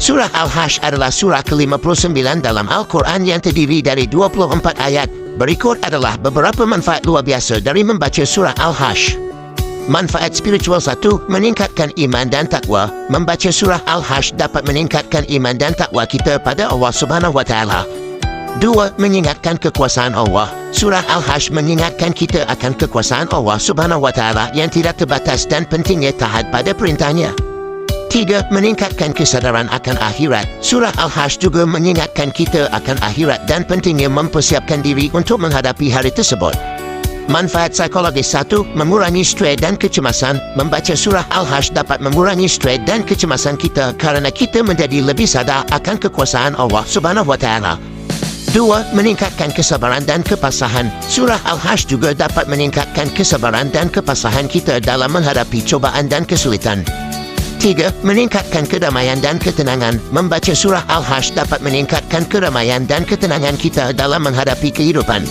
Surah Al-Hash adalah surah ke-59 dalam Al-Quran yang terdiri dari 24 ayat. Berikut adalah beberapa manfaat luar biasa dari membaca surah Al-Hash. Manfaat spiritual 1. Meningkatkan iman dan takwa. Membaca surah Al-Hash dapat meningkatkan iman dan takwa kita pada Allah Subhanahu Wa Taala. 2. Mengingatkan kekuasaan Allah. Surah Al-Hash mengingatkan kita akan kekuasaan Allah Subhanahu Wa Taala yang tidak terbatas dan pentingnya taat pada perintahnya. 3. Meningkatkan kesedaran akan akhirat. Surah Al-Hash juga mengingatkan kita akan akhirat dan pentingnya mempersiapkan diri untuk menghadapi hari tersebut. Manfaat psikologis 1. Mengurangi stres dan kecemasan. Membaca surah Al-Hash dapat mengurangi stres dan kecemasan kita kerana kita menjadi lebih sadar akan kekuasaan Allah Subhanahu Wa Taala. 2. Meningkatkan kesabaran dan kepasahan. Surah Al-Hash juga dapat meningkatkan kesabaran dan kepasahan kita dalam menghadapi cobaan dan kesulitan. 3. Meningkatkan kedamaian dan ketenangan. Membaca surah Al-Hash dapat meningkatkan kedamaian dan ketenangan kita dalam menghadapi kehidupan.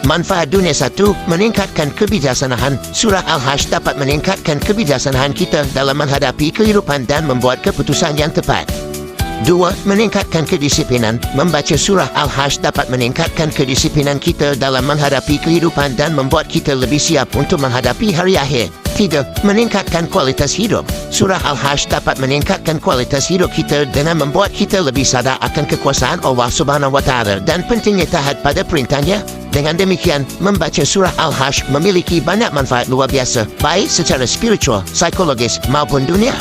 Manfaat dunia 1. Meningkatkan kebijaksanaan. Surah Al-Hash dapat meningkatkan kebijaksanaan kita dalam menghadapi kehidupan dan membuat keputusan yang tepat. 2. Meningkatkan kedisiplinan. Membaca surah Al-Hash dapat meningkatkan kedisiplinan kita dalam menghadapi kehidupan dan membuat kita lebih siap untuk menghadapi hari akhir. 3. Meningkatkan kualitas hidup. Surah Al-Hash dapat meningkatkan kualitas hidup kita dengan membuat kita lebih sadar akan kekuasaan Allah Subhanahu Wa Taala dan pentingnya taat pada perintahnya. Dengan demikian, membaca surah Al-Hash memiliki banyak manfaat luar biasa, baik secara spiritual, psikologis maupun dunia.